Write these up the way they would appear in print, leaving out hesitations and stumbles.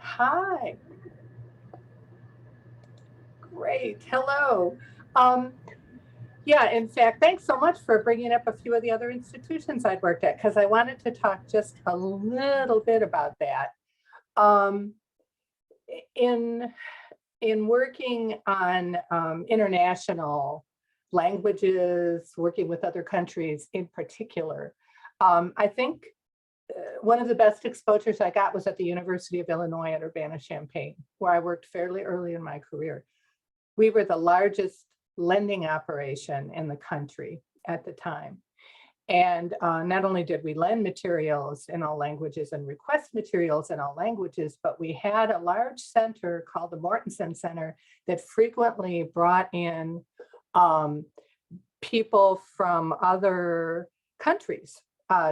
Hi, great. Hello. Um, yeah, in fact, thanks so much for bringing up a few of the other institutions I'd worked at because I wanted to talk just a little bit about that. Um, in in working on international languages, working with other countries in particular, I think one of the best exposures I got was at the University of Illinois at Urbana-Champaign, where I worked fairly early in my career. We were the largest lending operation in the country at the time. And not only did we lend materials in all languages and request materials in all languages, but we had a large center called the Mortensen Center that frequently brought in um, people from other countries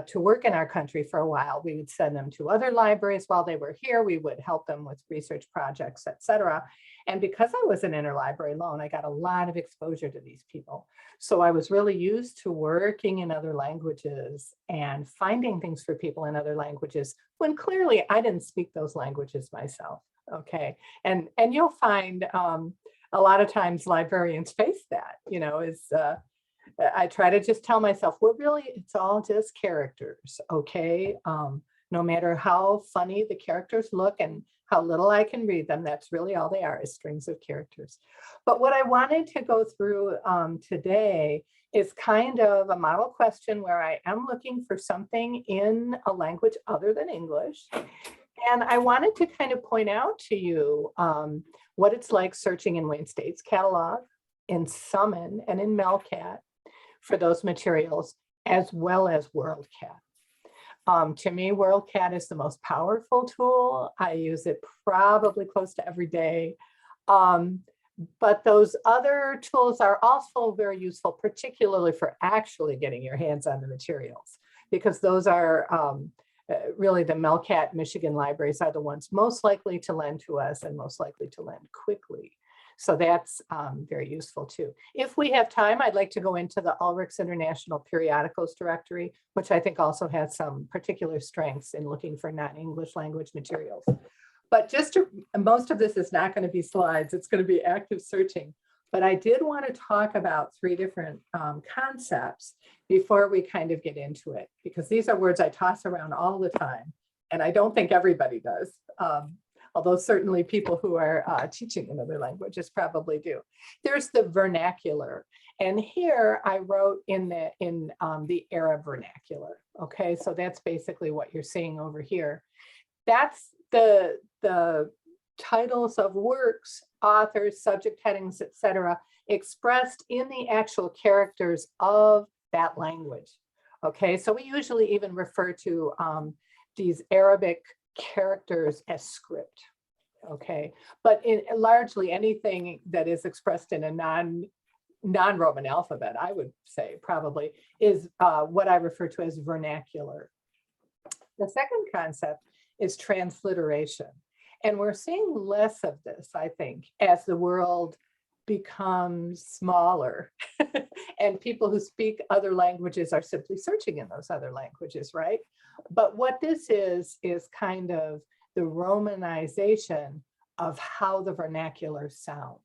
to work in our country for a while. We would send them to other libraries while they were here. We would help them with research projects, et cetera. And because I was an interlibrary loan, I got a lot of exposure to these people. So I was really used to working in other languages and finding things for people in other languages when clearly I didn't speak those languages myself. Okay. And you'll find a lot of times librarians face that, I try to just tell myself, it's all just characters, okay? No matter how funny the characters look and how little I can read them, that's really all they are, is strings of characters. But what I wanted to go through today is kind of a model question where I am looking for something in a language other than English. And I wanted to kind of point out to you what it's like searching in Wayne State's catalog, in Summon, and in MelCat for those materials, as well as WorldCat. To me, WorldCat is the most powerful tool. I use it probably close to every day. But those other tools are also very useful, particularly for actually getting your hands on the materials, because those are really the MelCat Michigan libraries are the ones most likely to lend to us and most likely to lend quickly. So that's very useful too. If we have time, I'd like to go into the Ulrich's International Periodicals Directory, which I think also has some particular strengths in looking for non-English language materials. But most of this is not going to be slides. It's going to be active searching. But I did want to talk about three different concepts before we kind of get into it, because these are words I toss around all the time, and I don't think everybody does. Although certainly people who are teaching in other languages probably do. There's the vernacular. And here I wrote in the Arab vernacular. Okay, so that's basically what you're seeing over here. That's the titles of works, authors, subject headings, etc., expressed in the actual characters of that language. Okay, so we usually even refer to these Arabic characters as script. Okay, but largely anything that is expressed in a non-Roman alphabet, I would say probably, is what I refer to as vernacular. The second concept is transliteration. And we're seeing less of this, I think, as the world becomes smaller and people who speak other languages are simply searching in those other languages, right? But what this is kind of the Romanization of how the vernacular sound.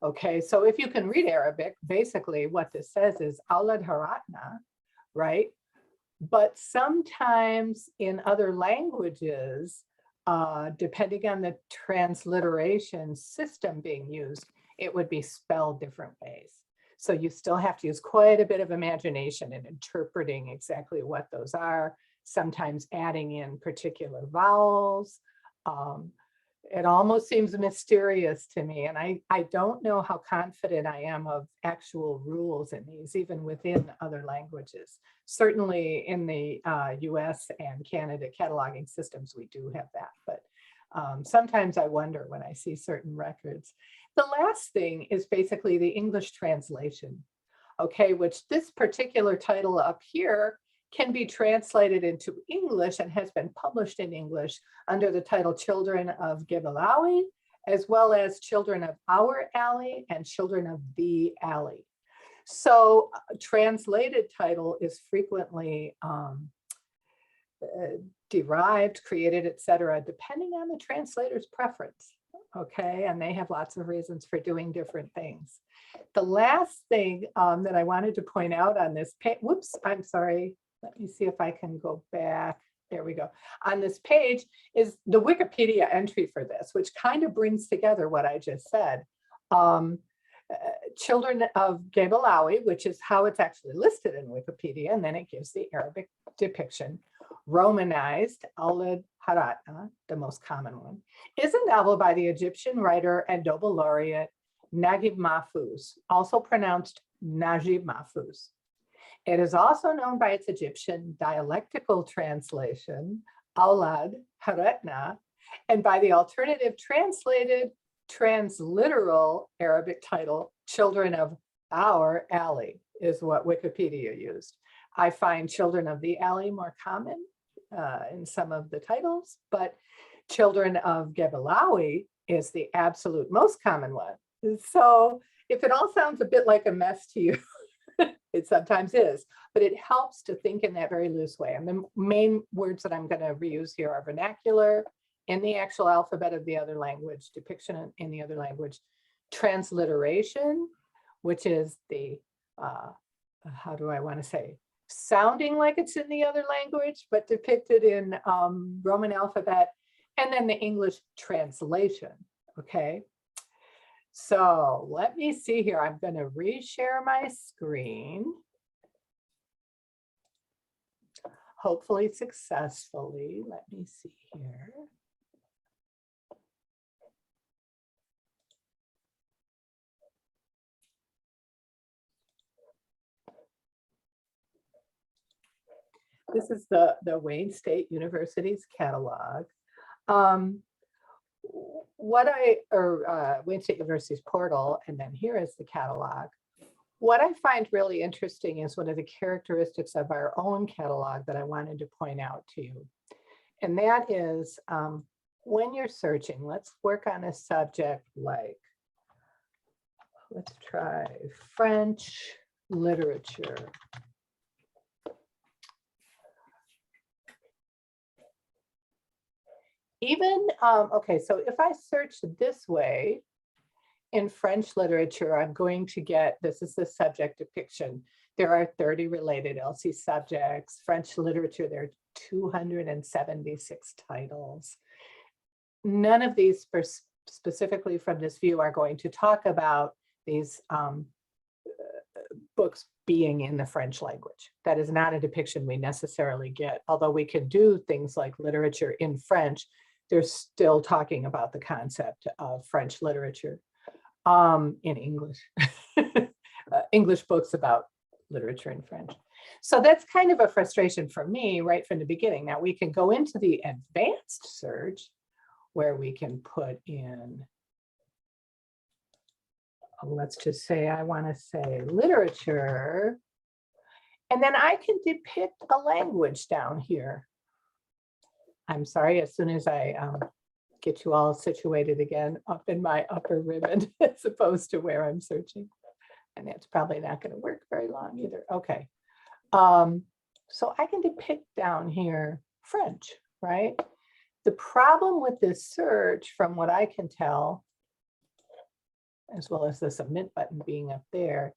Okay, so if you can read Arabic, basically what this says is Aulad Haratna, right? But sometimes in other languages, depending on the transliteration system being used, it would be spelled different ways. So you still have to use quite a bit of imagination in interpreting exactly what those are, sometimes adding in particular vowels. It almost seems mysterious to me, and I don't know how confident I am of actual rules in these, even within other languages. Certainly in the US and Canada cataloging systems, we do have that, but sometimes I wonder when I see certain records. The last thing is basically the English translation, okay, which this particular title up here can be translated into English and has been published in English under the title Children of Gibalawi, as well as Children of Our Alley and Children of the Alley. So translated title is frequently derived, created, etc., depending on the translator's preference. Okay, and they have lots of reasons for doing different things. The last thing that I wanted to point out on this page, whoops, I'm sorry. Let me see if I can go back. There we go. On this page is the Wikipedia entry for this, which kind of brings together what I just said. Children of Gebelawi, which is how it's actually listed in Wikipedia, and then it gives the Arabic depiction. Romanized, Aulad Haratna, the most common one, is a novel by the Egyptian writer and Nobel laureate Naguib Mahfouz, also pronounced Najib Mahfouz. It is also known by its Egyptian dialectical translation, Aulad Haratna, and by the alternative translated transliteral Arabic title, Children of Our Alley, is what Wikipedia used. I find Children of the Alley more common in some of the titles, but Children of Gebelawi is the absolute most common one. So if it all sounds a bit like a mess to you, it sometimes is, but it helps to think in that very loose way. And the main words that I'm going to reuse here are vernacular, in the actual alphabet of the other language, depiction in the other language, transliteration, which is the, how do I want to say, sounding like it's in the other language, but depicted in Roman alphabet, and then the English translation, okay? So let me see here. I'm going to reshare my screen. Hopefully successfully. Let me see here. This is the Wayne State University's catalog. Wayne State University's portal, and then here is the catalog. What I find really interesting is one of the characteristics of our own catalog that I wanted to point out to you. And that is when you're searching, let's work on a subject like, let's try French literature. Even, okay, so if I search this way in French literature, I'm going to get, this is the subject depiction. There are 30 related LC subjects. French literature, there are 276 titles. None of these specifically from this view are going to talk about these books being in the French language. That is not a depiction we necessarily get, although we can do things like literature in French. They're still talking about the concept of French literature in English, English books about literature in French. So that's kind of a frustration for me right from the beginning. Now we can go into the advanced search where we can put in, let's just say, I want to say literature, and then I can depict a language down here. I'm sorry, as soon as I get you all situated again up in my upper ribbon as opposed to where I'm searching. And that's probably not going to work very long either. Okay. So I can depict down here French, right? The problem with this search, from what I can tell, as well as the submit button being up there,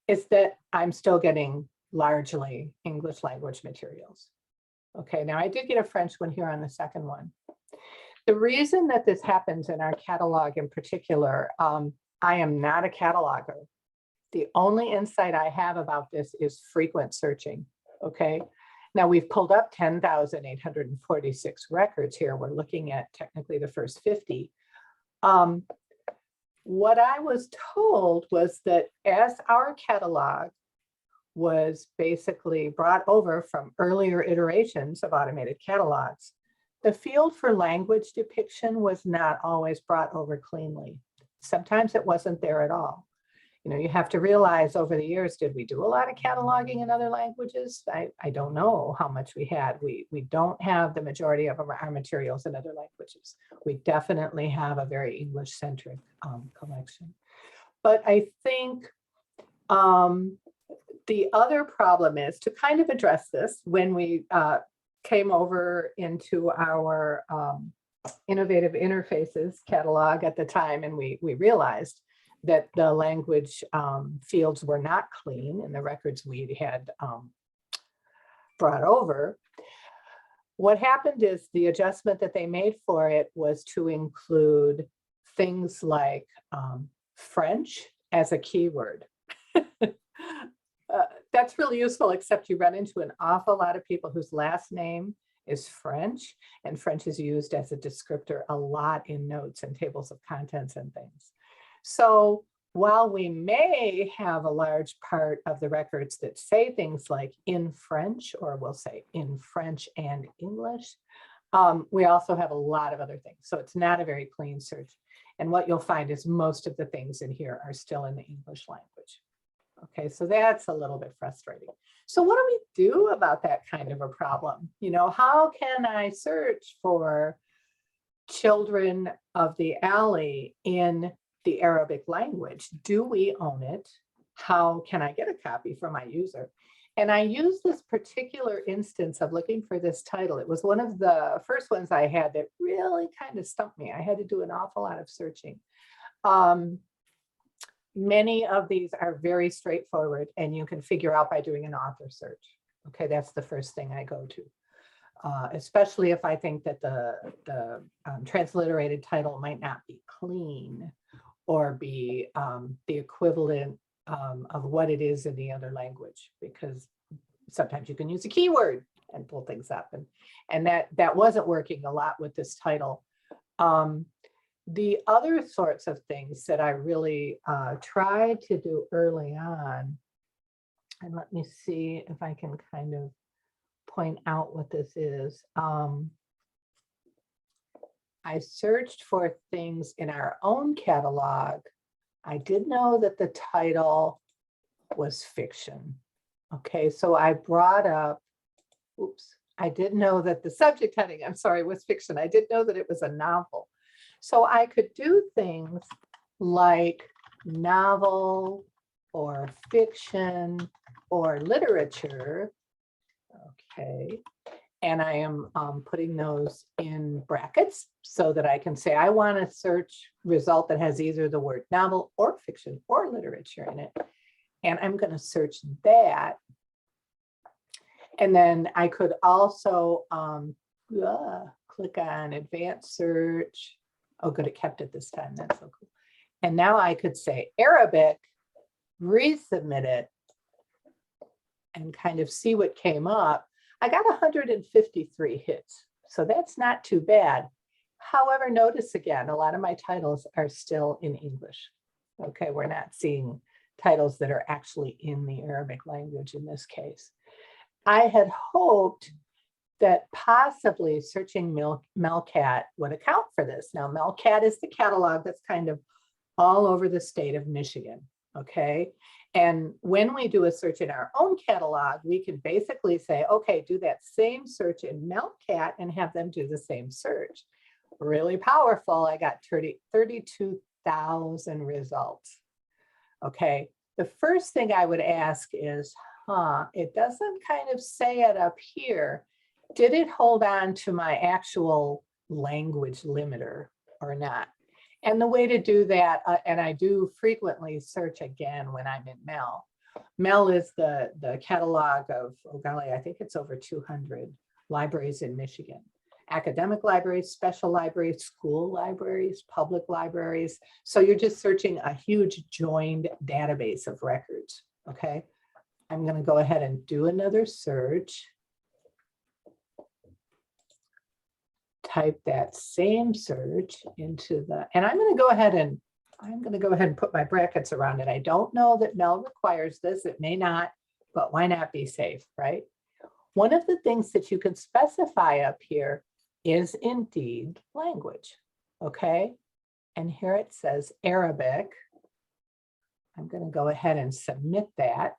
is that I'm still getting largely English language materials. Okay, now I did get a French one here on the second one. The reason that this happens in our catalog in particular, I am not a cataloger. The only insight I have about this is frequent searching, okay? Now we've pulled up 10,846 records here. We're looking at technically the first 50. What I was told was that as our catalog was basically brought over from earlier iterations of automated catalogs, the field for language depiction was not always brought over cleanly. Sometimes it wasn't there at all. You know, you have to realize over the years, did we do a lot of cataloging in other languages? I don't know how much we had. We don't have the majority of our materials in other languages. We definitely have a very English-centric collection. But I think the other problem is to kind of address this when we came over into our innovative interfaces catalog at the time, and we realized that the language fields were not clean in the records we had brought over. What happened is the adjustment that they made for it was to include things like French as a keyword. That's really useful, except you run into an awful lot of people whose last name is French, and French is used as a descriptor a lot in notes and tables of contents and things. So while we may have a large part of the records that say things like in French, or we'll say in French and English, we also have a lot of other things. So it's not a very clean search. And what you'll find is most of the things in here are still in the English language. Okay, so that's a little bit frustrating. So what do we do about that kind of a problem? You know, how can I search for children of the alley in the Arabic language? Do we own it? How can I get a copy from my user? And I use this particular instance of looking for this title. It was one of the first ones I had that really kind of stumped me. I had to do an awful lot of searching. Many of these are very straightforward, and you can figure out by doing an author search. Okay, that's the first thing I go to, especially if I think that the transliterated title might not be clean or be the equivalent of what it is in the other language, because sometimes you can use a keyword and pull things up, and that wasn't working a lot with this title. The other sorts of things that I really tried to do early on, and let me see if I can kind of point out what this is. I searched for things in our own catalog. I did know that the title was fiction. Okay, so I brought up, oops, I did know that the subject heading, I'm sorry, was fiction. I did know that it was a novel. So I could do things like novel or fiction or literature. Okay, and I am putting those in brackets so that I can say I want a search result that has either the word novel or fiction or literature in it. And I'm going to search that. And then I could also click on advanced search. Oh, good, it kept it this time. That's so cool. And now I could say Arabic, resubmit it, and kind of see what came up. I got 153 hits, so that's not too bad. However, notice again, a lot of my titles are still in English. Okay, we're not seeing titles that are actually in the Arabic language in this case. I had hoped that possibly searching MelCat would account for this. Now, MelCat is the catalog that's kind of all over the state of Michigan, okay? And when we do a search in our own catalog, we can basically say, okay, do that same search in MelCat and have them do the same search. Really powerful. I got 32,000 results. Okay, the first thing I would ask is, it doesn't kind of say it up here. Did it hold on to my actual language limiter or not? And the way to do that, and I do frequently search again when I'm in Mel. Mel is the catalog of, oh golly, I think it's over 200 libraries in Michigan. Academic libraries, special libraries, school libraries, public libraries. So you're just searching a huge joined database of records, okay? I'm gonna go ahead and do another search. Type that same search into the, and I'm going to go ahead and put my brackets around it. I don't know that Mel requires this. It may not, but why not be safe, right? One of the things that you can specify up here is indeed language, okay? And here it says Arabic. I'm going to go ahead and submit that.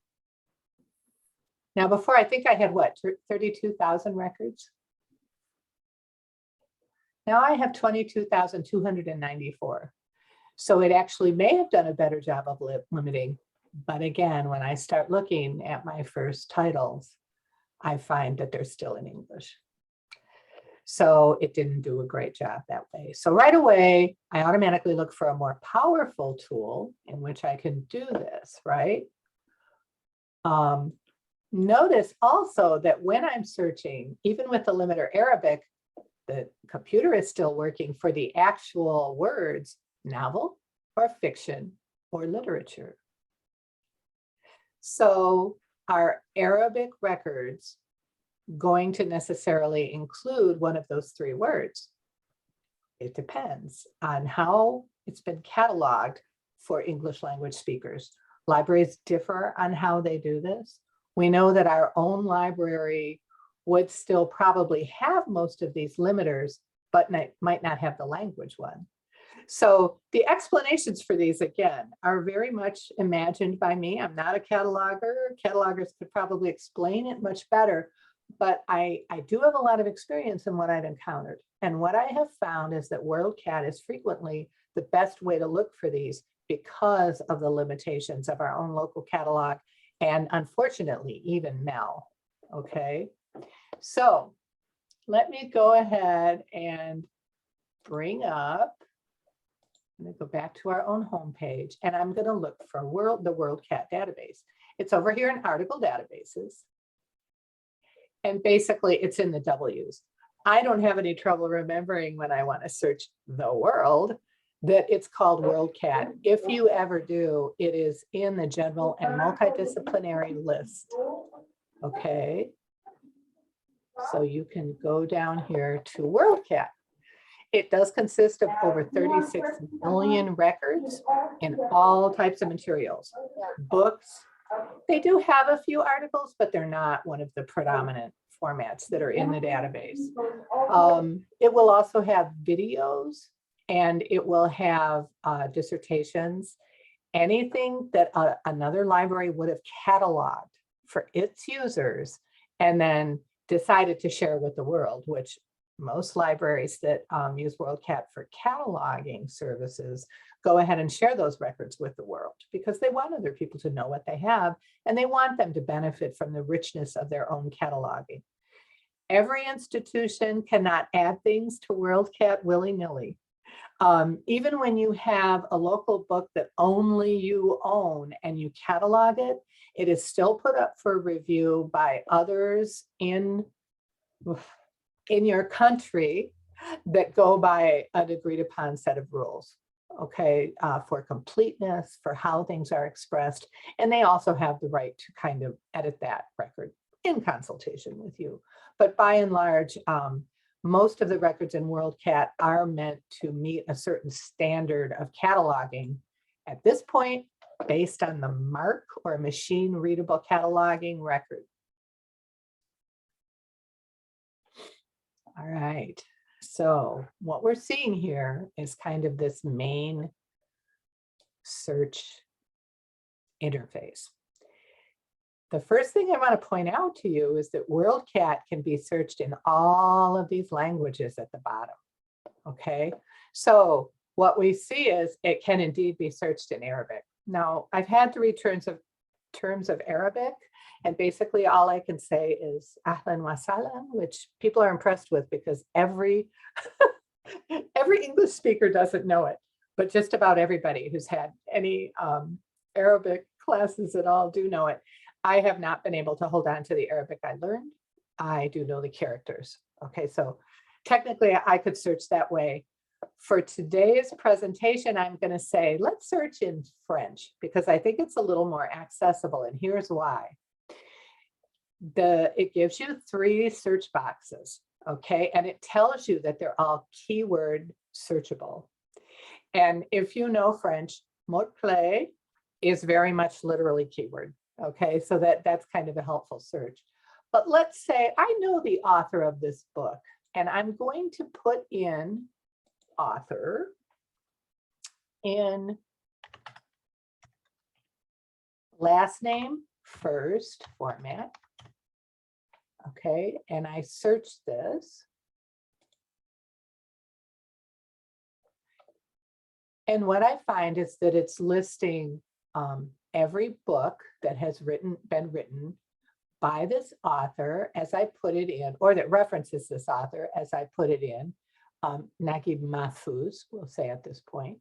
Now, before, I think I had what, 32,000 records? Now I have 22,294. So it actually may have done a better job of limiting. But again, when I start looking at my first titles, I find that they're still in English. So it didn't do a great job that way. So right away, I automatically look for a more powerful tool in which I can do this, right? Notice also that when I'm searching, even with the limiter Arabic, the computer is still working for the actual words, novel or fiction or literature. So are Arabic records going to necessarily include one of those three words? It depends on how it's been cataloged for English language speakers. Libraries differ on how they do this. We know that our own library would still probably have most of these limiters, but might not have the language one. So the explanations for these, again, are very much imagined by me. I'm not a cataloger. Catalogers could probably explain it much better, but I do have a lot of experience in what I've encountered. And what I have found is that WorldCat is frequently the best way to look for these because of the limitations of our own local catalog and, unfortunately, even MEL. Okay, so let me go ahead and bring up, I'm going to go back to our own homepage, and I'm going to look for the WorldCat database. It's over here in article databases. And basically it's in the W's. I don't have any trouble remembering when I want to search the world that it's called WorldCat. If you ever do, it is in the general and multidisciplinary list. Okay. So you can go down here to WorldCat. It does consist of over 36 million records in all types of materials, books. They do have a few articles, but they're not one of the predominant formats that are in the database. It will also have videos, and it will have dissertations, anything that another library would have cataloged for its users and then decided to share with the world, which most libraries that use WorldCat for cataloging services go ahead and share those records with the world because they want other people to know what they have and they want them to benefit from the richness of their own cataloging. Every institution cannot add things to WorldCat willy-nilly. Even when you have a local book that only you own and you catalog it, it is still put up for review by others in your country that go by an agreed upon set of rules, okay, for completeness, for how things are expressed. And they also have the right to kind of edit that record in consultation with you. But by and large, most of the records in WorldCat are meant to meet a certain standard of cataloging at this point, based on the MARC or machine readable cataloging record. All right, so what we're seeing here is kind of this main search interface. The first thing I want to point out to you is that WorldCat can be searched in all of these languages at the bottom. Okay, so what we see is it can indeed be searched in Arabic. Now, I've had to read terms of Arabic, and basically all I can say is ahlan wa sahlan, which people are impressed with because every English speaker doesn't know it, but just about everybody who's had any Arabic classes at all do know it. I have not been able to hold on to the Arabic I learned. I do know the characters. Okay, so technically I could search that way. For today's presentation, I'm going to say, let's search in French because I think it's a little more accessible, and here's why. It gives you 3 search boxes, okay, and it tells you that they're all keyword searchable. And if you know French, mot-clé is very much literally keyword, okay, so that's kind of a helpful search. But let's say I know the author of this book, and I'm going to put in author in last name first format. Okay, and I search this. And what I find is that it's listing every book that has been written by this author as I put it in, or that references this author as I put it in, Naguib Mahfouz, we'll say at this point.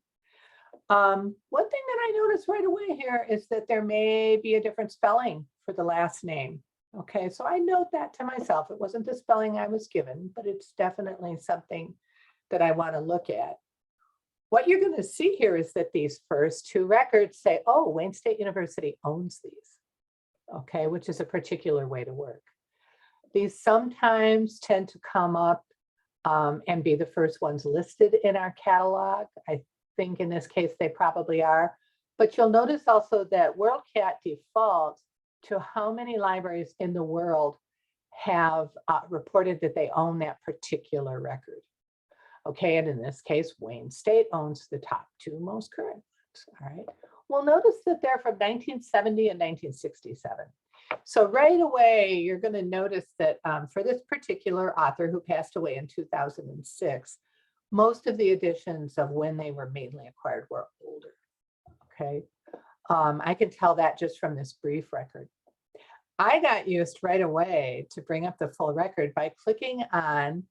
One thing that I noticed right away here is that there may be a different spelling for the last name. Okay, so I note that to myself. It wasn't the spelling I was given, but it's definitely something that I want to look at. What you're going to see here is that these first two records say, oh, Wayne State University owns these, okay, which is a particular way to work. These sometimes tend to come up and be the first ones listed in our catalog. I think in this case, they probably are. But you'll notice also that WorldCat defaults to how many libraries in the world have reported that they own that particular record. Okay, and in this case, Wayne State owns the top two most current ones. All right, well, notice that they're from 1970 and 1967. So right away, you're going to notice that for this particular author who passed away in 2006, most of the editions of when they were mainly acquired were older. Okay, I can tell that just from this brief record. I got used right away to bring up the full record by clicking on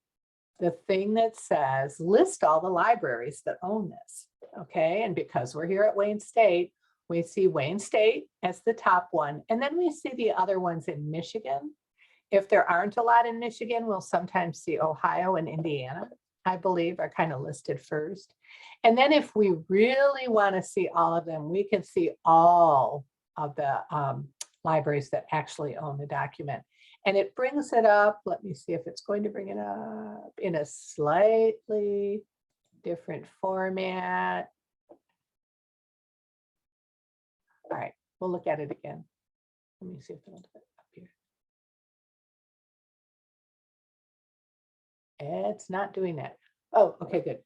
the thing that says list all the libraries that own this. Okay, and because we're here at Wayne State, we see Wayne State as the top one, and then we see the other ones in Michigan. If there aren't a lot in Michigan, we'll sometimes see Ohio and Indiana, I believe, are kind of listed first. And then if we really want to see all of them, we can see all of the libraries that actually own the document. And it brings it up, let me see if it's going to bring it up in a slightly different format. All right, we'll look at it again. Let me see if it'll do it up here. It's not doing that. Oh, okay, good.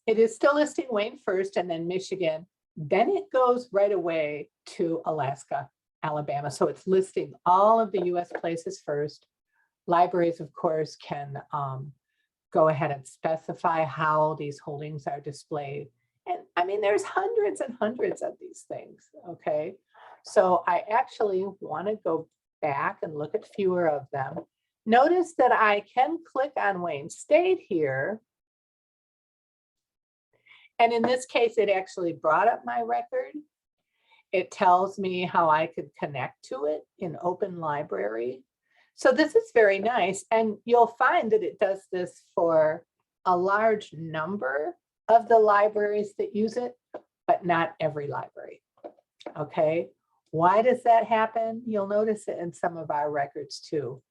It is still listing Wayne first and then Michigan. Then it goes right away to Alaska, Alabama. So it's listing all of the US places first. Libraries, of course, can go ahead and specify how these holdings are displayed. And I mean, there's hundreds and hundreds of these things, okay? So I actually want to go back and look at fewer of them. Notice that I can click on Wayne State here. And in this case, it actually brought up my record. It tells me how I could connect to it in Open Library. So this is very nice. And you'll find that it does this for a large number of the libraries that use it, but not every library. Okay, why does that happen? You'll notice it in some of our records too.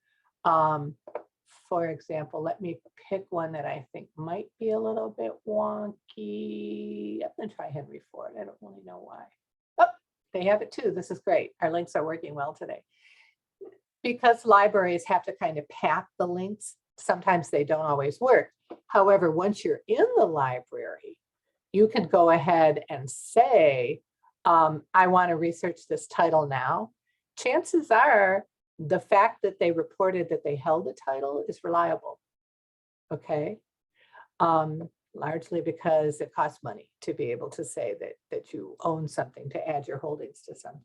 For example, let me pick one that I think might be a little bit wonky. I'm going to try Henry Ford. I don't really know why. Oh, they have it too. This is great. Our links are working well today. Because libraries have to kind of path the links, sometimes they don't always work. However, once you're in the library, you can go ahead and say, I want to research this title now. Chances are the fact that they reported that they held the title is reliable, okay? Largely because it costs money to be able to say that you own something, to add your holdings to something.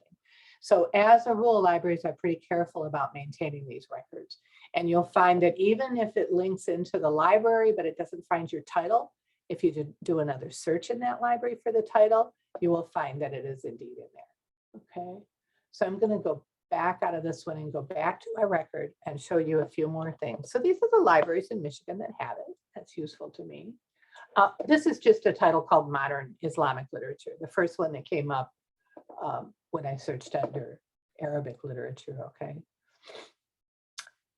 So as a rule, libraries are pretty careful about maintaining these records. And you'll find that even if it links into the library, but it doesn't find your title, if you do another search in that library for the title, you will find that it is indeed in there, okay? So I'm gonna go back out of this one and go back to my record and show you a few more things. So these are the libraries in Michigan that have it. That's useful to me. This is just a title called Modern Islamic Literature, the first one that came up when I searched under Arabic literature, okay?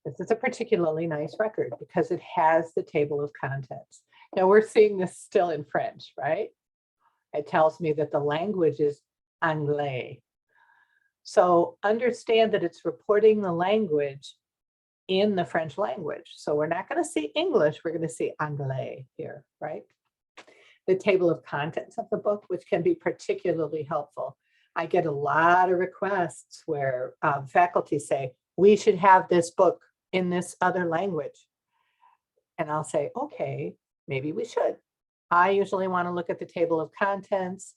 This is a particularly nice record because it has the table of contents. Now we're seeing this still in French, right? It tells me that the language is Anglais. So understand that it's reporting the language in the French language. So we're not going to see English, we're going to see Anglais here, right? The table of contents of the book, which can be particularly helpful. I get a lot of requests where faculty say, we should have this book in this other language. And I'll say, okay, maybe we should. I usually want to look at the table of contents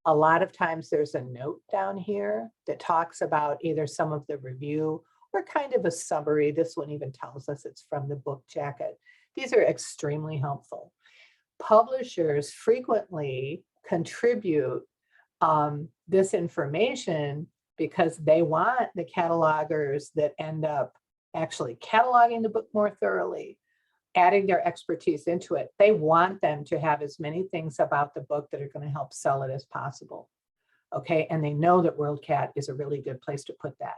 A lot of times there's a note down here that talks about either some of the review or kind of a summary. This one even tells us it's from the book jacket. These are extremely helpful. Publishers frequently contribute this information because they want the catalogers that end up actually cataloging the book more thoroughly, adding their expertise into it. They want them to have as many things about the book that are going to help sell it as possible. Okay, and they know that WorldCat is a really good place to put that.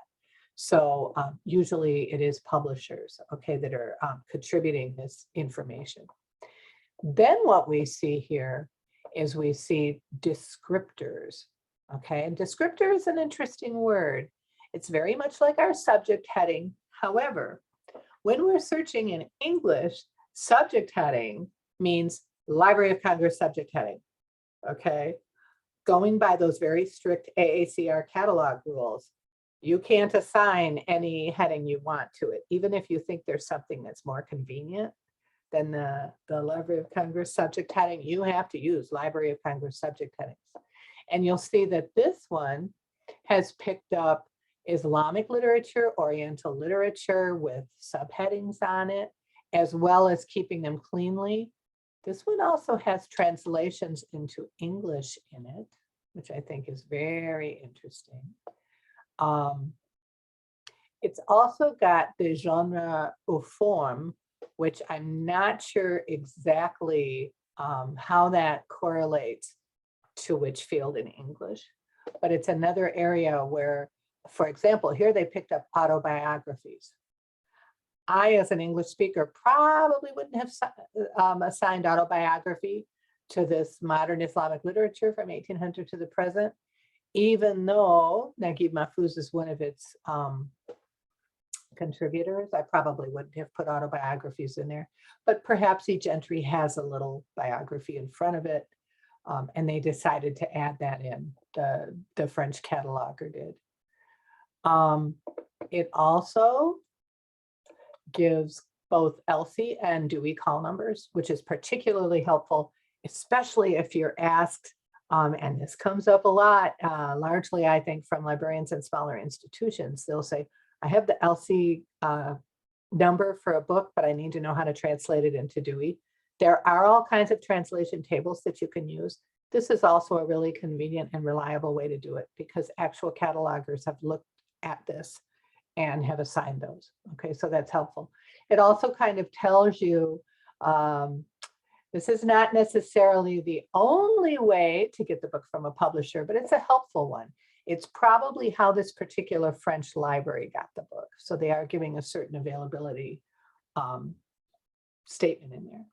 So usually it is publishers, okay, that are contributing this information. Then what we see here is we see descriptors. Okay, and descriptor is an interesting word. It's very much like our subject heading. However, when we're searching in English, subject heading means Library of Congress subject heading. Okay, going by those very strict AACR catalog rules, you can't assign any heading you want to it, even if you think there's something that's more convenient than the Library of Congress subject heading. You have to use Library of Congress subject headings. And you'll see that this one has picked up Islamic literature, Oriental literature with subheadings on it, as well as keeping them cleanly. This one also has translations into English in it, which I think is very interesting. It's also got the genre ou forme, which I'm not sure exactly how that correlates to which field in English, but it's another area where, for example, here they picked up autobiographies. I, as an English speaker, probably wouldn't have assigned autobiography to this modern Islamic literature from 1800 to the present, even though Naguib Mahfouz is one of its contributors. I probably wouldn't have put autobiographies in there, but perhaps each entry has a little biography in front of it. And they decided to add that in, the French cataloger did. It also gives both ELSI and Dewey call numbers, which is particularly helpful, especially if you're asked, and this comes up a lot, largely I think from librarians and smaller institutions. They'll say, I have the ELSI number for a book, but I need to know how to translate it into Dewey. There are all kinds of translation tables that you can use. This is also a really convenient and reliable way to do it because actual catalogers have looked at this and have assigned those. Okay, so that's helpful. It also kind of tells you, this is not necessarily the only way to get the book from a publisher, but it's a helpful one. It's probably how this particular French library got the book. So they are giving a certain availability statement in there.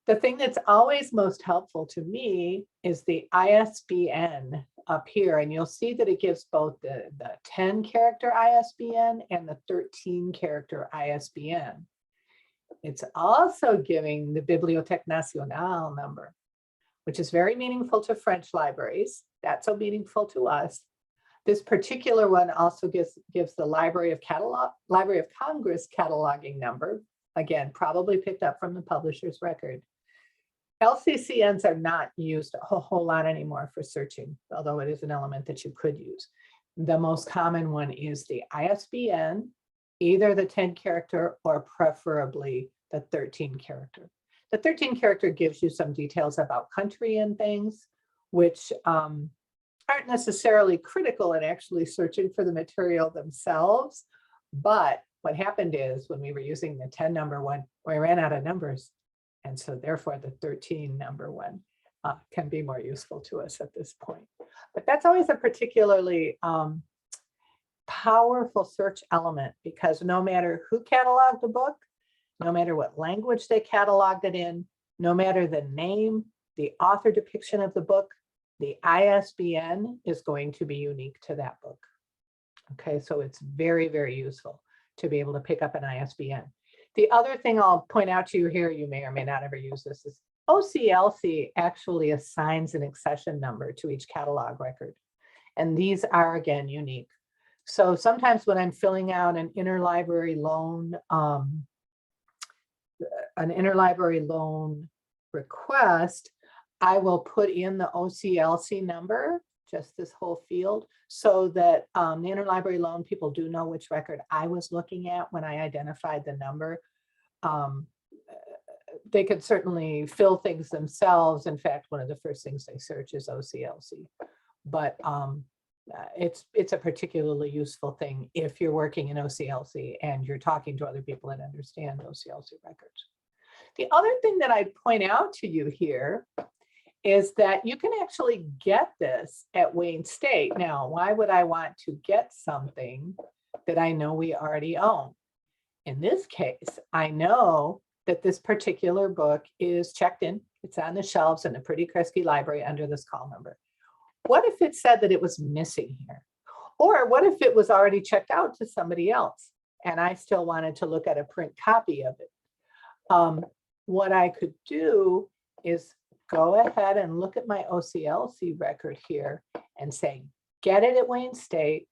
The thing that's always most helpful to me is the ISBN up here. And you'll see that it gives both the 10-character ISBN and the 13-character ISBN. It's also giving the Bibliothèque Nationale number, which is very meaningful to French libraries. That's so meaningful to us. This particular one also gives the Library of Congress cataloging number. Again, probably picked up from the publisher's record. LCCNs are not used a whole lot anymore for searching, although it is an element that you could use. The most common one is the ISBN, either the 10-character or preferably the 13-character. The 13-character gives you some details about country and things, which aren't necessarily critical in actually searching for the material themselves. But what happened is when we were using the 10 number one, we ran out of numbers. And so therefore the 13 number one can be more useful to us at this point. But that's always a particularly powerful search element because no matter who cataloged the book, no matter what language they cataloged it in, no matter the name, the author depiction of the book, the ISBN is going to be unique to that book. Okay, so it's very, very useful to be able to pick up an ISBN. The other thing I'll point out to you here, you may or may not ever use this, is OCLC actually assigns an accession number to each catalog record. And these are, again, unique. So sometimes when I'm filling out an interlibrary loan request, I will put in the OCLC number, just this whole field, so that the interlibrary loan people do know which record I was looking at when I identified the number. They could certainly fill things themselves. In fact, one of the first things they search is OCLC, but it's a particularly useful thing if you're working in OCLC and you're talking to other people that understand OCLC records. The other thing that I'd point out to you here is that you can actually get this at Wayne State. Now, why would I want to get something that I know we already own? In this case, I know that this particular book is checked in. It's on the shelves in the Pretty Kresge library under this call number. What if it said that it was missing here? Or what if it was already checked out to somebody else and I still wanted to look at a print copy of it? What I could do is go ahead and look at my OCLC record here and say, get it at Wayne State.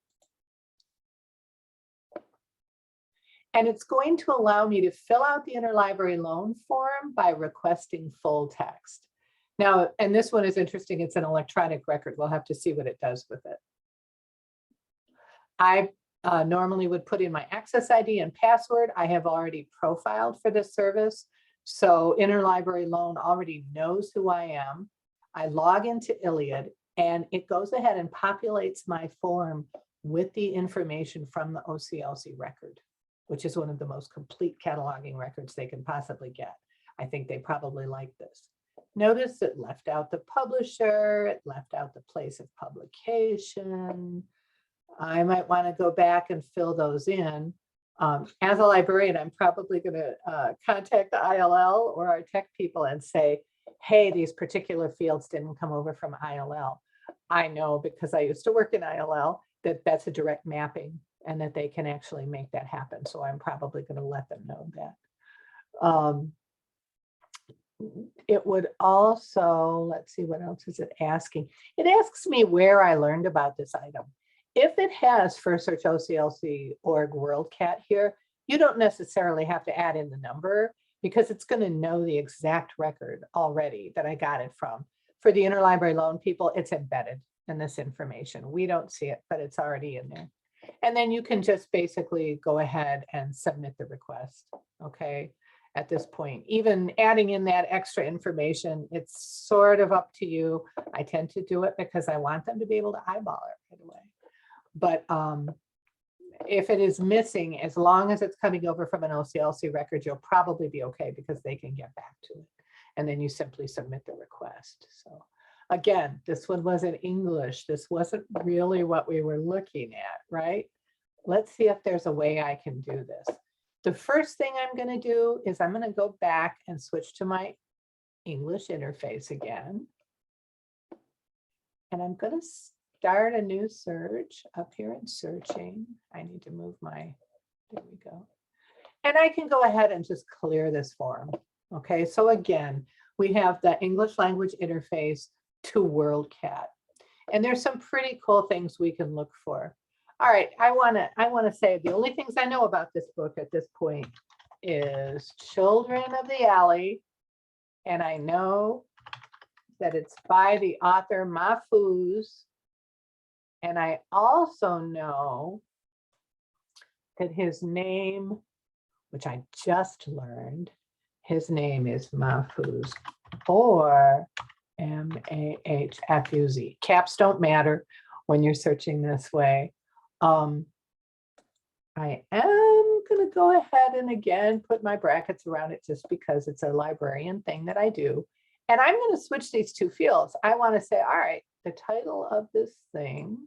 And it's going to allow me to fill out the interlibrary loan form by requesting full text. Now, and this one is interesting, it's an electronic record. We'll have to see what it does with it. I normally would put in my access ID and password. I have already profiled for this service. So interlibrary loan already knows who I am. I log into Iliad and it goes ahead and populates my form with the information from the OCLC record, which is one of the most complete cataloging records they can possibly get. I think they probably like this. Notice it left out the publisher, it left out the place of publication. I might want to go back and fill those in. As a librarian, I'm probably going to contact the ILL or our tech people and say, hey, these particular fields didn't come over from ILL. I know because I used to work in ILL that that's a direct mapping and that they can actually make that happen. So I'm probably going to let them know that. It would also, let's see, what else is it asking? It asks me where I learned about this item. If it has First Search OCLC org WorldCat here, you don't necessarily have to add in the number because it's going to know the exact record already that I got it from. For the interlibrary loan people, it's embedded in this information. We don't see it, but it's already in there. And then you can just basically go ahead and submit the request, okay? At this point, even adding in that extra information, it's sort of up to you. I tend to do it because I want them to be able to eyeball it right away. But if it is missing, as long as it's coming over from an OCLC record, you'll probably be okay because they can get back to it. And then you simply submit the request. So again, this one was in English. This wasn't really what we were looking at, right? Let's see if there's a way I can do this. The first thing I'm going to do is I'm going to go back and switch to my English interface again. And I'm going to start a new search up here in searching. I need to move my, there we go. And I can go ahead and just clear this form. Okay, so again, we have the English language interface to WorldCat. And there's some pretty cool things we can look for. All right, I want to say the only things I know about this book at this point is Children of the Alley, and I know that it's by the author Mahfouz, and I also know that his name, which I just learned, his name is Mahfouz, or M-A-H-F-U-Z. Caps don't matter when you're searching this way. I am going to go ahead and again put my brackets around it just because it's a librarian thing that I do. And I'm going to switch these two fields. I want to say, all right, the title of this thing,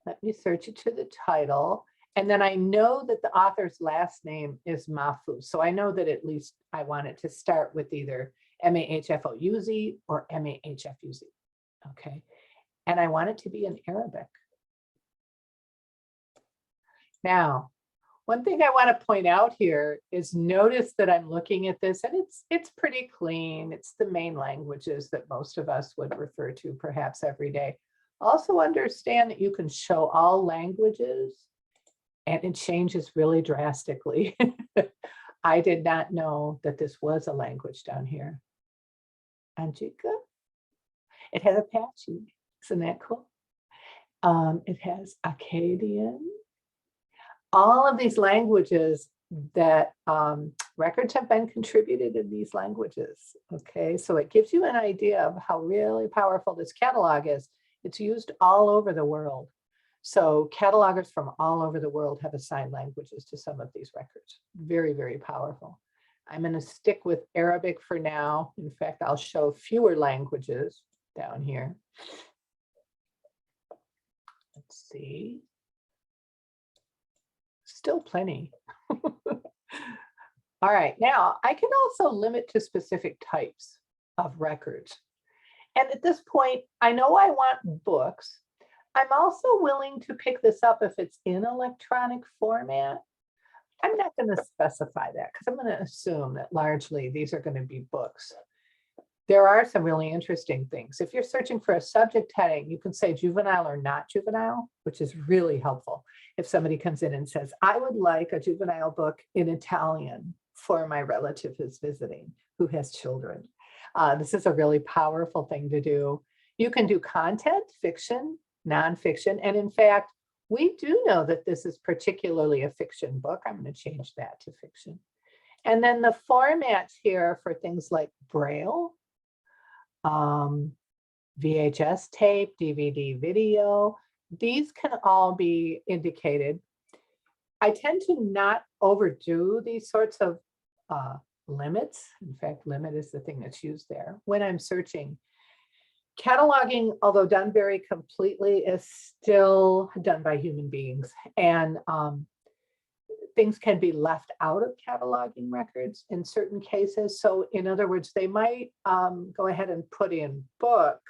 let me search it to the title. And then I know that the author's last name is Mahfouz. So I know that at least I want it to start with either M-A-H-F-O-U-Z or M-A-H-F-U-Z. Okay. And I want it to be in Arabic. Now, one thing I want to point out here is notice that I'm looking at this and it's pretty clean. It's the main languages that most of us would refer to perhaps every day. Also understand that you can show all languages and it changes really drastically. I did not know that this was a language down here. Anjika? It has Apache. Isn't that cool? It has Akkadian. All of these languages that records have been contributed in these languages. Okay, so it gives you an idea of how really powerful this catalog is. It's used all over the world. So catalogers from all over the world have assigned languages to some of these records. Very, very powerful. I'm going to stick with Arabic for now. In fact, I'll show fewer languages down here. Let's see. Still plenty. All right, now I can also limit to specific types of records. And at this point, I know I want books. I'm also willing to pick this up if it's in electronic format. I'm not going to specify that because I'm going to assume that largely these are going to be books. There are some really interesting things. If you're searching for a subject heading, you can say juvenile or not juvenile, which is really helpful. If somebody comes in and says, I would like a juvenile book in Italian for my relative who's visiting, who has children. This is a really powerful thing to do. You can do content, fiction, nonfiction. And in fact, we do know that this is particularly a fiction book. I'm going to change that to fiction. And then the formats here for things like Braille, VHS tape, DVD video, these can all be indicated. I tend to not overdo these sorts of limits. In fact, limit is the thing that's used there when I'm searching. Cataloging, although done very completely, is still done by human beings. And things can be left out of cataloging records in certain cases. So in other words, they might go ahead and put in book,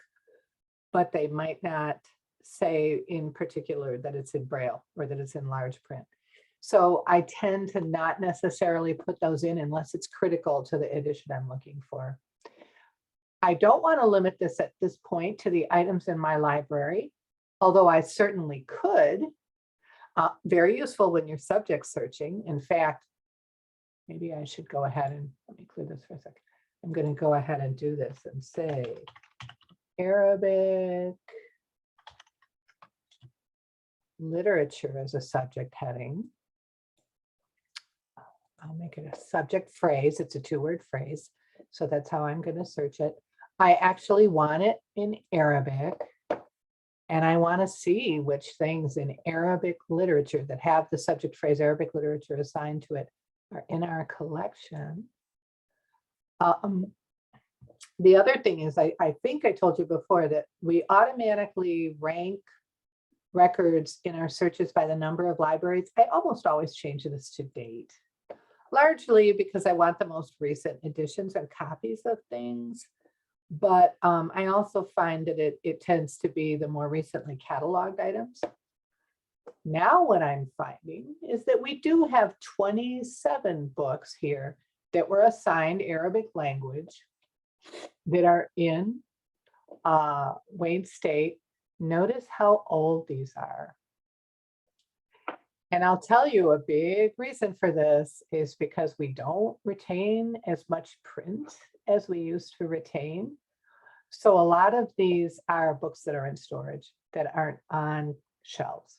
but they might not say in particular that it's in Braille or that it's in large print. So I tend to not necessarily put those in unless it's critical to the edition I'm looking for. I don't want to limit this at this point to the items in my library, although I certainly could. Very useful when you're subject searching. In fact, maybe I should go ahead and, let me clear this for a second. I'm going to go ahead and do this and say Arabic literature as a subject heading. I'll make it a subject phrase. It's a two-word phrase. So that's how I'm going to search it. I actually want it in Arabic. And I want to see which things in Arabic literature that have the subject phrase Arabic literature assigned to it are in our collection. The other thing is, I think I told you before that we automatically rank records in our searches by the number of libraries. I almost always change this to date, largely because I want the most recent editions and copies of things. But I also find that it tends to be the more recently cataloged items. Now what I'm finding is that we do have 27 books here that were assigned Arabic language that are in Wayne State. Notice how old these are. And I'll tell you a big reason for this is because we don't retain as much print as we used to retain. So a lot of these are books that are in storage that aren't on shelves.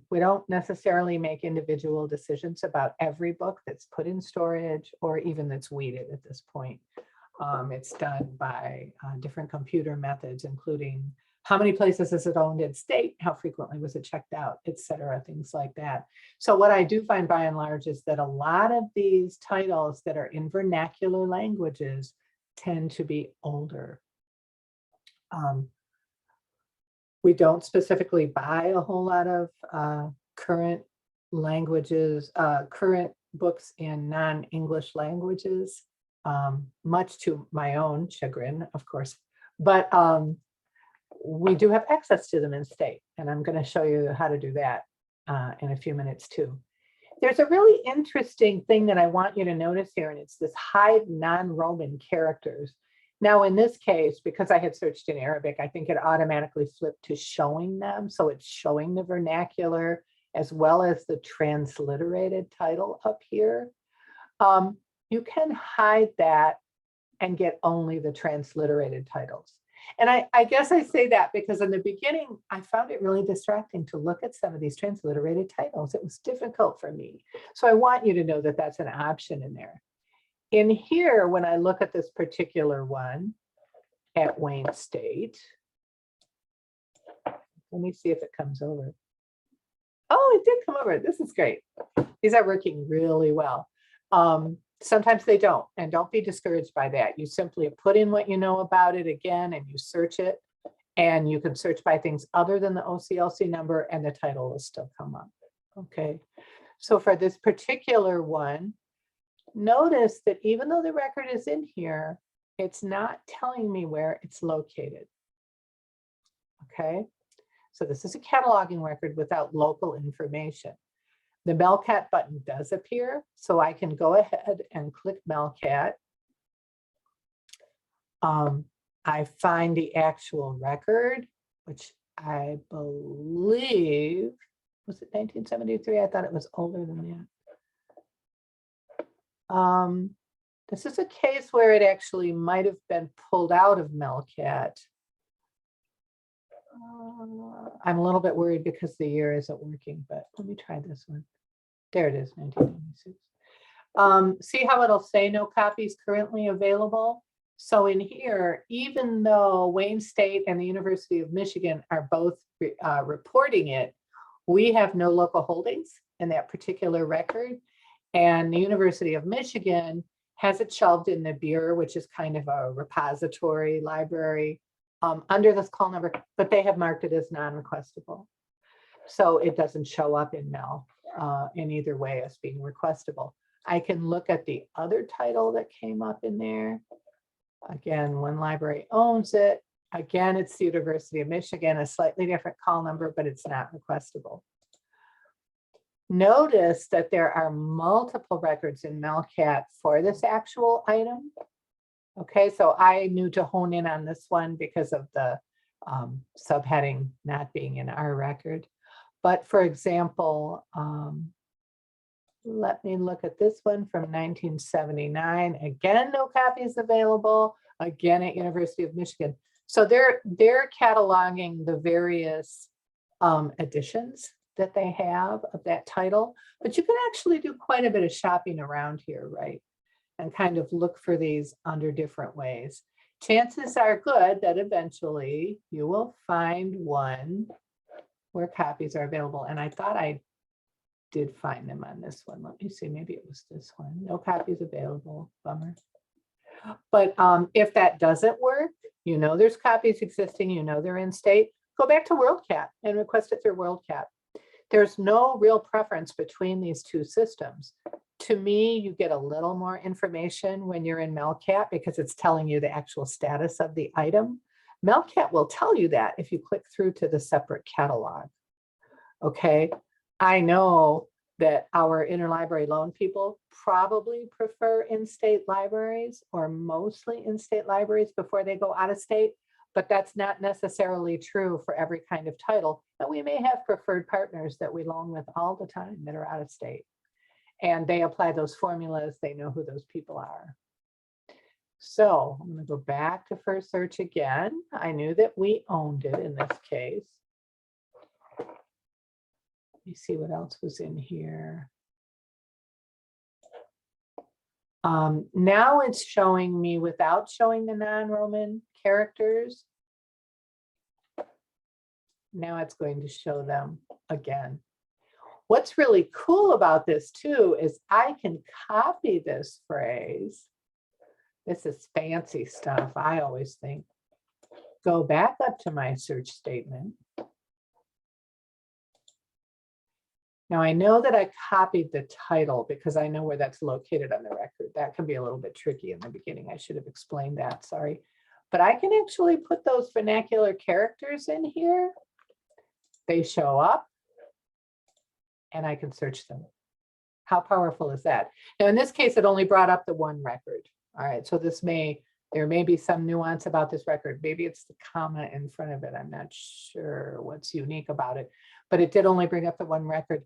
We don't necessarily make individual decisions about every book that's put in storage or even that's weeded at this point. It's done by different computer methods, including how many places is it owned in state, how frequently was it checked out, et cetera, things like that. So what I do find by and large is that a lot of these titles that are in vernacular languages tend to be older. We don't specifically buy a whole lot of current languages, current books in non-English languages, much to my own chagrin, of course, but we do have access to them in state, and I'm going to show you how to do that in a few minutes too. There's a really interesting thing that I want you to notice here, and it's this hide non-Roman characters. Now in this case, because I had searched in Arabic, I think it automatically flipped to showing them. So it's showing the vernacular as well as the transliterated title up here. You can hide that and get only the transliterated titles. And I guess I say that because in the beginning, I found it really distracting to look at some of these transliterated titles. It was difficult for me. So I want you to know that that's an option in there. In here, when I look at this particular one at Wayne State, let me see if it comes over. Oh, it did come over. This is great. These are working really well. Sometimes they don't, and don't be discouraged by that. You simply put in what you know about it again, and you search it, and you can search by things other than the OCLC number, and the title will still come up. Okay, so for this particular one, notice that even though the record is in here, it's not telling me where it's located. Okay, so this is a cataloging record without local information. The WorldCat button does appear, so I can go ahead and click WorldCat. I find the actual record, which I believe, was it 1973? I thought it was older than that. This is a case where it actually might have been pulled out of WorldCat. I'm a little bit worried because the year isn't working, but let me try this one. There it is, 1996. See how it'll say no copies currently available? So in here, even though Wayne State and the University of Michigan are both reporting it, we have no local holdings in that particular record. And the University of Michigan has it shelved in the Bureau, which is kind of a repository library, under this call number, but they have marked it as non-requestable. So it doesn't show up in Mel in either way as being requestable. I can look at the other title that came up in there. Again, one library owns it. Again, it's the University of Michigan, a slightly different call number, but it's not requestable. Notice that there are multiple records in WorldCat for this actual item. Okay, so I knew to hone in on this one because of the subheading not being in our record. But for example, let me look at this one from 1979. Again, no copies available, again at University of Michigan. So they're cataloging the various editions that they have of that title, but you can actually do quite a bit of shopping around here, right? And kind of look for these under different ways. Chances are good that eventually you will find one where copies are available. And I thought I did find them on this one. Let me see, maybe it was this one. No copies available, bummer. But if that doesn't work, you know there's copies existing, you know they're in state, go back to WorldCat and request it through WorldCat. There's no real preference between these two systems. To me, you get a little more information when you're in WorldCat because it's telling you the actual status of the item. WorldCat will tell you that if you click through to the separate catalog. Okay, I know that our interlibrary loan people probably prefer in-state libraries or mostly in-state libraries before they go out of state, but that's not necessarily true for every kind of title. And we may have preferred partners that we loan with all the time that are out of state. And they apply those formulas, they know who those people are. So I'm gonna go back to first search again. I knew that we owned it in this case. Let me see what else was in here. Now it's showing me without showing the non-Roman characters. Now it's going to show them again. What's really cool about this too is I can copy this phrase. This is fancy stuff, I always think. Go back up to my search statement. Now I know that I copied the title because I know where that's located on the record. That can be a little bit tricky in the beginning. I should have explained that, sorry. But I can actually put those vernacular characters in here. They show up and I can search them. How powerful is that? Now in this case, it only brought up the one record. All right, so there may be some nuance about this record. Maybe it's the comma in front of it. I'm not sure what's unique about it, but it did only bring up the one record.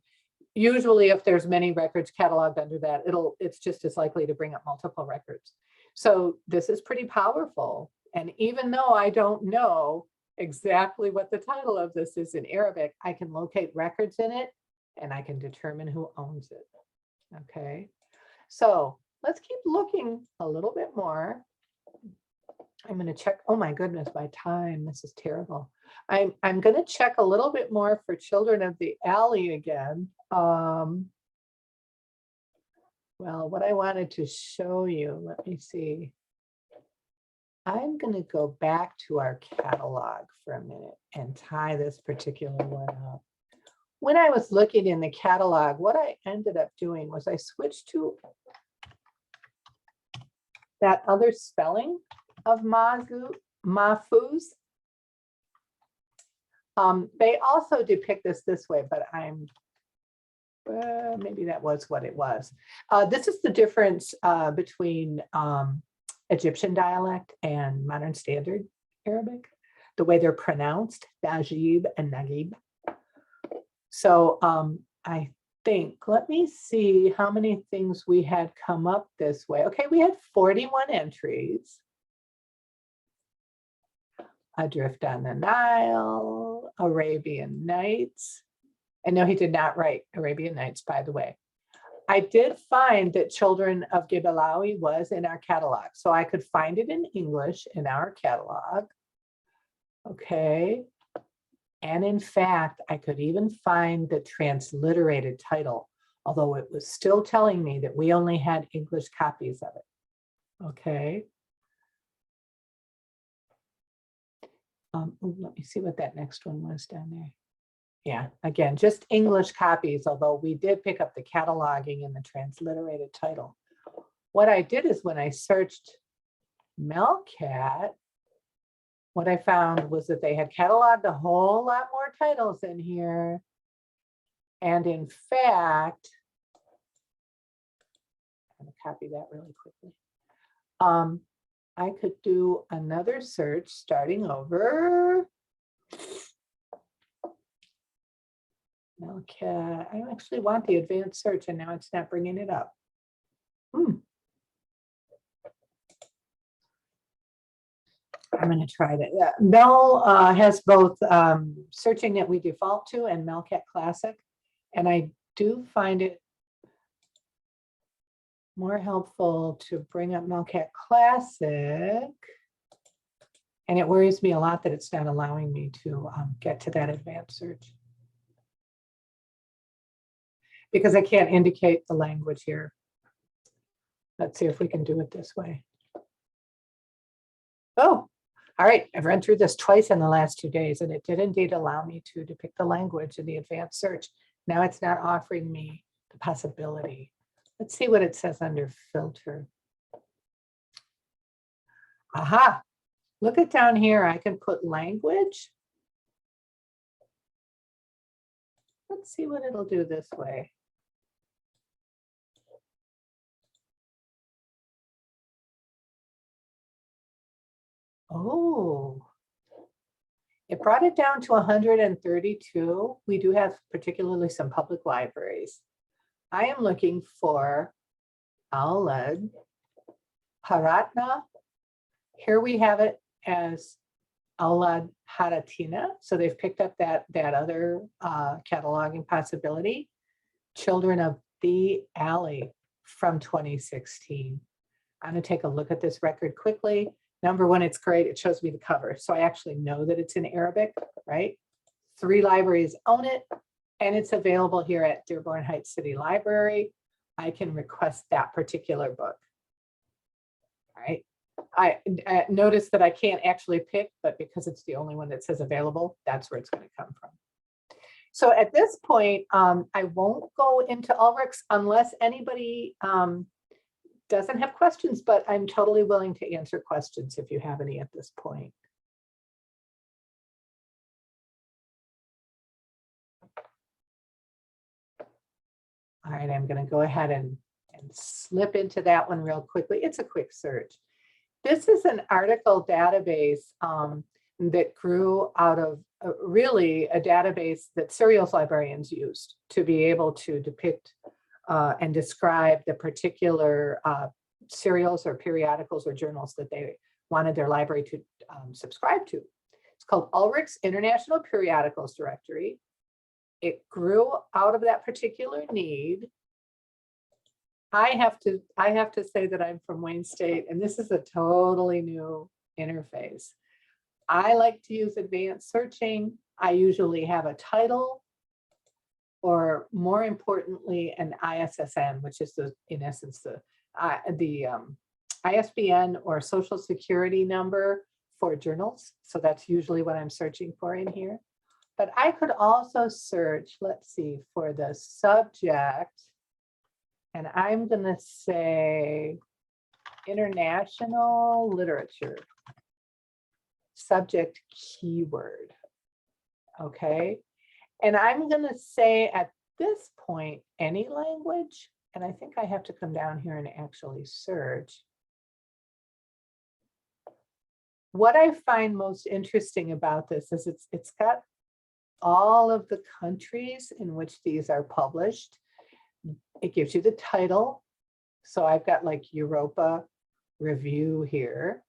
Usually if there's many records cataloged under that, it's just as likely to bring up multiple records. So this is pretty powerful. And even though I don't know exactly what the title of this is in Arabic, I can locate records in it and I can determine who owns it. Okay, so let's keep looking a little bit more. I'm going to check. Oh my goodness, my time. This is terrible. I'm going to check a little bit more for Children of the Alley again. Well, what I wanted to show you, let me see. I'm going to go back to our catalog for a minute and tie this particular one up. When I was looking in the catalog, what I ended up doing was I switched to that other spelling of mahfuz. They also depict this way, but I'm maybe that was what it was. This is the difference between Egyptian dialect and modern standard Arabic, the way they're pronounced, Najib and Nagib. So I think, let me see how many things we had come up this way. Okay, we had 41 entries. Adrift on the Nile, Arabian Nights. And no, he did not write Arabian Nights, by the way. I did find that Children of Gibalawi was in our catalog. So I could find it in English in our catalog. Okay. And in fact, I could even find the transliterated title, although it was still telling me that we only had English copies of it. Okay. Let me see what that next one was down there. Yeah, again, just English copies, although we did pick up the cataloging and the transliterated title. What I did is when I searched WorldCat, what I found was that they had cataloged a whole lot more titles in here. And in fact, I'm going to copy that really quickly. I could do another search starting over. WorldCat. I actually want the advanced search and now it's not bringing it up. I'm going to try that. Yeah. Mel has both searching that we default to and WorldCat Classic. And I do find it more helpful to bring up WorldCat Classic. And it worries me a lot that it's not allowing me to get to that advanced search. Because I can't indicate the language here. Let's see if we can do it this way. Oh, all right. I've run through this twice in the last 2 days, and it did indeed allow me to depict the language in the advanced search. Now it's not offering me the possibility. Let's see what it says under filter. Aha. Look at down here. I can put language. Let's see what it'll do this way. Oh, it brought it down to 132. We do have particularly some public libraries. I am looking for Aulad Haratna. Here we have it as Aulad Haratina. So they've picked up that other cataloging possibility. Children of the Alley from 2016. I'm going to take a look at this record quickly. Number one, it's great. It shows me the cover. So I actually know that it's in Arabic, right? 3 libraries own it, and it's available here at Dearborn Heights City Library. I can request that particular book. All right. I notice that I can't actually pick, but because it's the only one that says available, that's where it's going to come from. So at this point, I won't go into Ulrich's unless anybody doesn't have questions, but I'm totally willing to answer questions if you have any at this point. All right, I'm going to go ahead and slip into that one real quickly. It's a quick search. This is an article database that grew out of really a database that serials librarians used to be able to depict and describe the particular serials or periodicals or journals that they wanted their library to subscribe to. It's called Ulrich's International Periodicals Directory. It grew out of that particular need. I have to say that I'm from Wayne State, and this is a totally new interface. I like to use advanced searching. I usually have a title, or more importantly, an ISSN, which is in essence the ISBN or social security number for journals. So that's usually what I'm searching for in here. But I could also search, let's see, for the subject, and I'm going to say international literature, subject keyword. Okay. And I'm going to say at this point, any language, and I think I have to come down here and actually search. What I find most interesting about this is it's got all of the countries in which these are published. It gives you the title. So I've got like Europa Review here.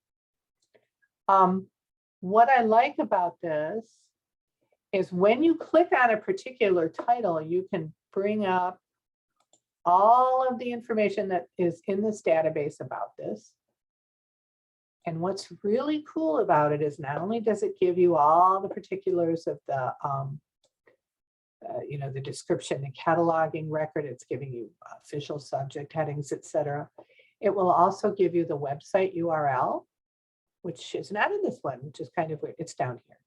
What I like about this is when you click on a particular title, you can bring up all of the information that is in this database about this. And what's really cool about it is not only does it give you all the particulars of the, the description, the cataloging record, it's giving you official subject headings, etc. It will also give you the website URL, which is not in this one, which is kind of weird. It's down here.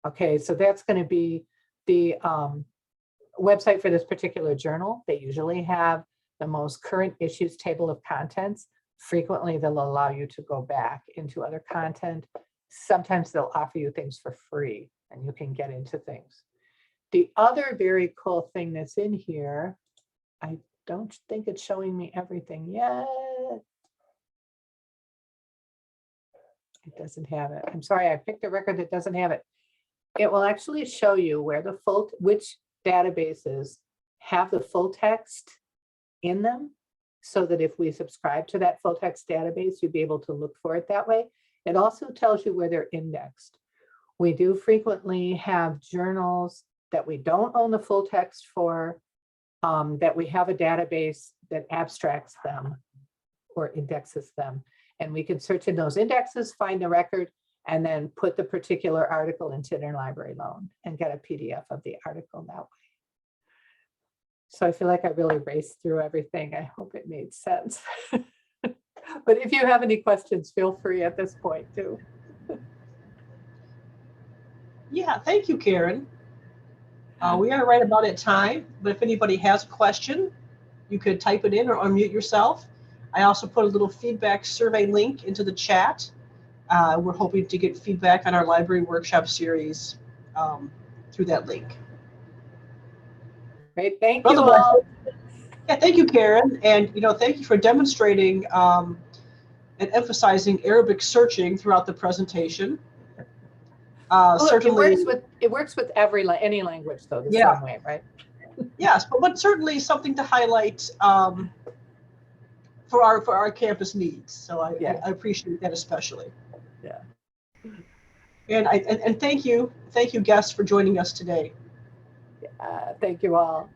Okay, so that's going to be the website for this particular journal. They usually have the most current issues table of contents. Frequently, they'll allow you to go back into other content. Sometimes they'll offer you things for free and you can get into things. The other very cool thing that's in here, I don't think it's showing me everything yet. It doesn't have it. I'm sorry, I picked a record that doesn't have it. It will actually show you where the which databases have the full text in them, so that if we subscribe to that full text database, you'll be able to look for it that way. It also tells you where they're indexed. We do frequently have journals that we don't own the full text for, that we have a database that abstracts them or indexes them. And we can search in those indexes, find the record, and then put the particular article into Interlibrary Loan and get a PDF of the article that way. So I feel like I really raced through everything. I hope it made sense. But if you have any questions, feel free at this point too. Yeah, thank you, Karen. We are right about at time, but if anybody has a question, you could type it in or unmute yourself. I also put a little feedback survey link into the chat. We're hoping to get feedback on our library workshop series through that link. Great, thank you all. Yeah, thank you, Karen. And thank you for demonstrating and emphasizing Arabic searching throughout the presentation. Certainly, it works with any language though, the yeah, same way, right? Yes, but certainly something to highlight for our campus needs. So I appreciate that especially. Yeah. And thank you guests for joining us today. Thank you all.